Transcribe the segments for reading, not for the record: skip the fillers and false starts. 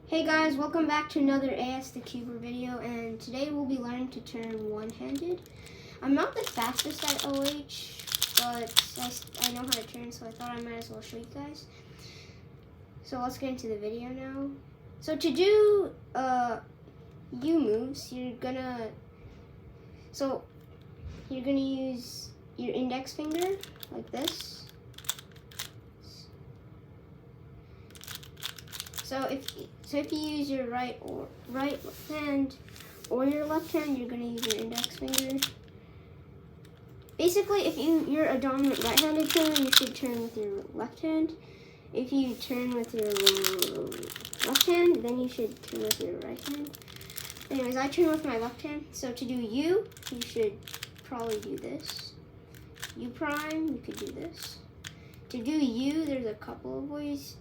Hey guys, welcome back to another AS the Cuber video, and today we'll be learning to turn one-handed. I'm not the fastest at OH, but I know how to turn, so I thought I might as well show you guys. So let's get into the video now. So to do U moves, you're gonna use your index finger like this. So if you use your right hand or your left hand, you're gonna use your index finger. Basically, if you're a dominant right-handed turner, you should turn with your left hand. If you turn with your left hand, then you should turn with your right hand. Anyways, I turn with my left hand. So to do U, you should probably do this. U prime, you could do this. To do U, there's a couple of ways.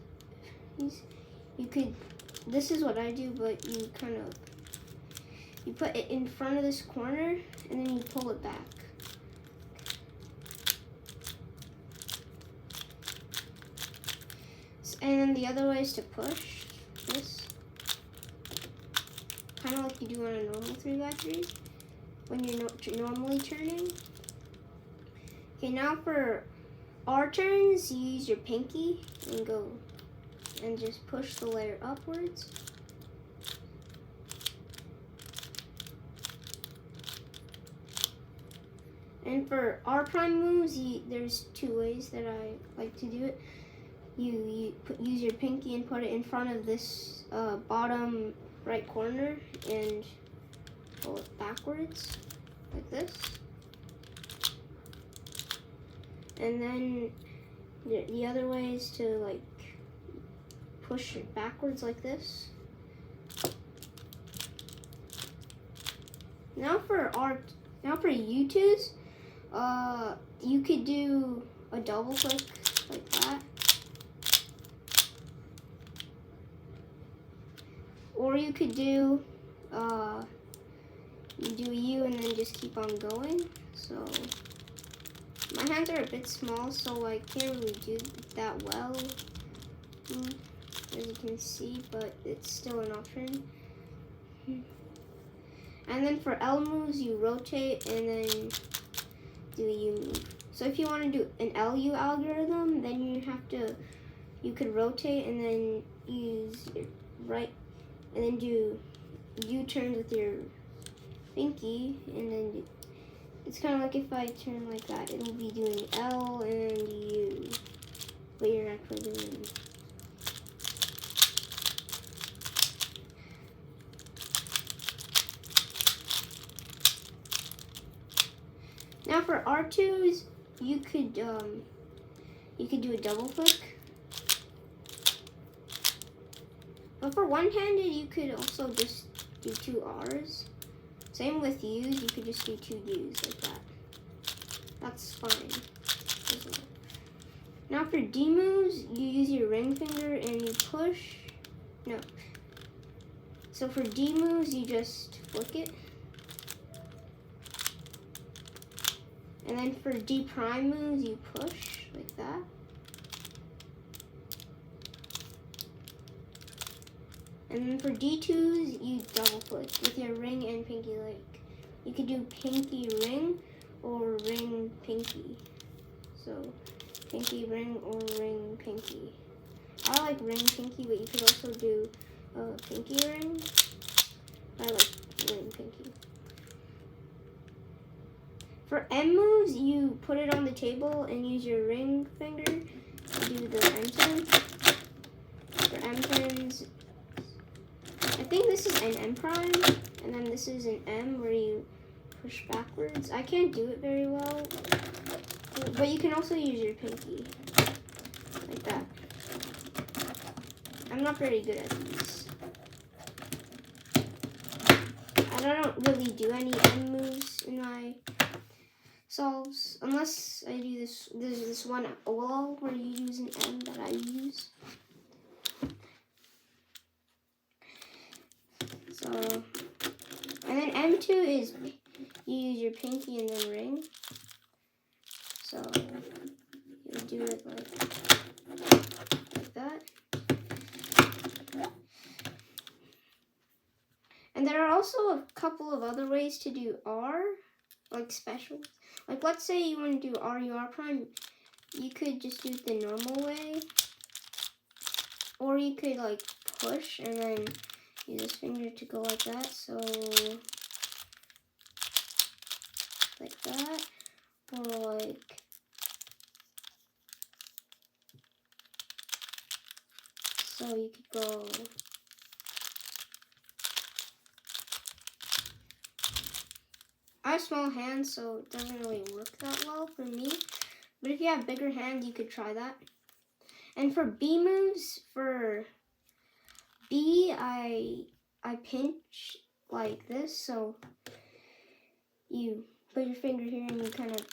This is what I do, but you put it in front of this corner and then you pull it back. And then the other way is to push this, kind of like you do on a normal 3x3 when you're normally turning. Okay, now for R turns, you use your pinky and go and just push the layer upwards. And for R prime moves, there's two ways that I like to do it. You use your pinky and put it in front of this bottom right corner and pull it backwards like this. And then the other way is to push it backwards like this. Now for U2s, you could do a double click like that, or you could do you do a U and then just keep on going. So my hands are a bit small, so I can't really do that well. As you can see, but it's still an option. And then for L moves, you rotate and then do a U move. So if you want to do an LU algorithm, then you could rotate and then use your right, and then do U turns with your pinky, and then it's kind of like if I turn like that, it'll be doing L and U, but you're actually doing. Now for R2s, you could do a double click. But for one-handed, you could also just do two R's. Same with U's, you could just do two U's like that. That's fine as well. Now for D moves, you use your ring finger and you push. No. So for D moves, you just flick it. And then for D prime moves, you push like that. And then for D2s, you double click with your ring and pinky. You could do pinky ring or ring pinky. So pinky ring or ring pinky. I like ring pinky, but you could also do pinky ring. I like ring pinky. For M moves, you put it on the table and use your ring finger to do the M turn. For M turns, I think this is an M prime, and then this is an M where you push backwards. I can't do it very well, but you can also use your pinky, like that. I'm not very good at these. I don't really do any M moves in my solves, unless I do this. There's this one wall where you use an M that I use. So, and then M2 is you use your pinky and then ring. So you do it like that. there are also a couple of other ways to do R, like special. Like let's say you want to do RUR prime, you could just do it the normal way. Or you could like push and then use this finger to go like that. So like that. Or like so you could go I have small hands, so it doesn't really work that well for me. But if you have bigger hands, you could try that. And for B moves, for B, I pinch like this. So you put your finger here and you kind of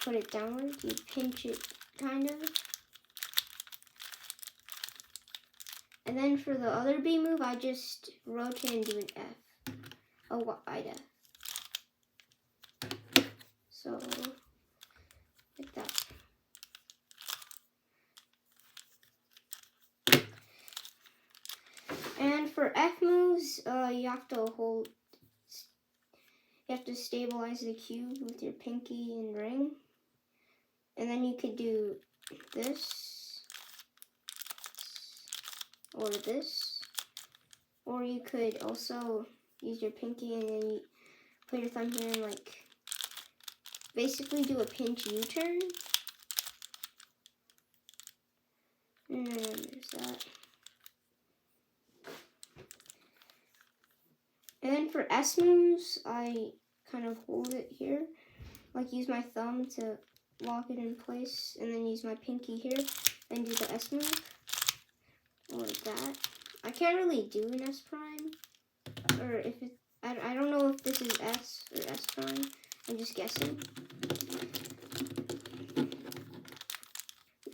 put it downward. You pinch it, kind of. And then for the other B move, I just rotate and do an F. A wide F. So, like that. And for F moves, you have to stabilize the cube with your pinky and ring. And then you could do this, or this. Or you could also use your pinky and then you put your thumb here and like basically do a pinch U-turn. And then there's that. And then for S moves, I kind of hold it here. Like use my thumb to lock it in place and then use my pinky here and do the S move. Or like that. I can't really do an S prime. Or if it, I don't know if this is S or S prime. I'm just guessing.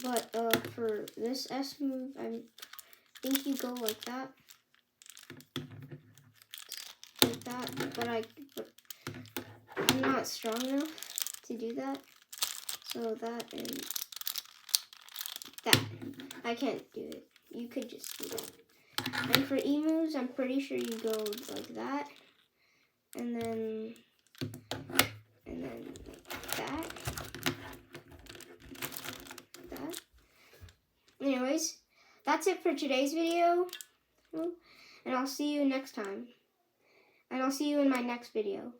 But for this S move, I think you go like that. Like that. But I'm not strong enough to do that. So that and that. I can't do it. You could just do that. And for E moves, I'm pretty sure you go like that. And then like that. That. Anyways, that's it for today's video. And I'll see you next time. And I'll see you in my next video.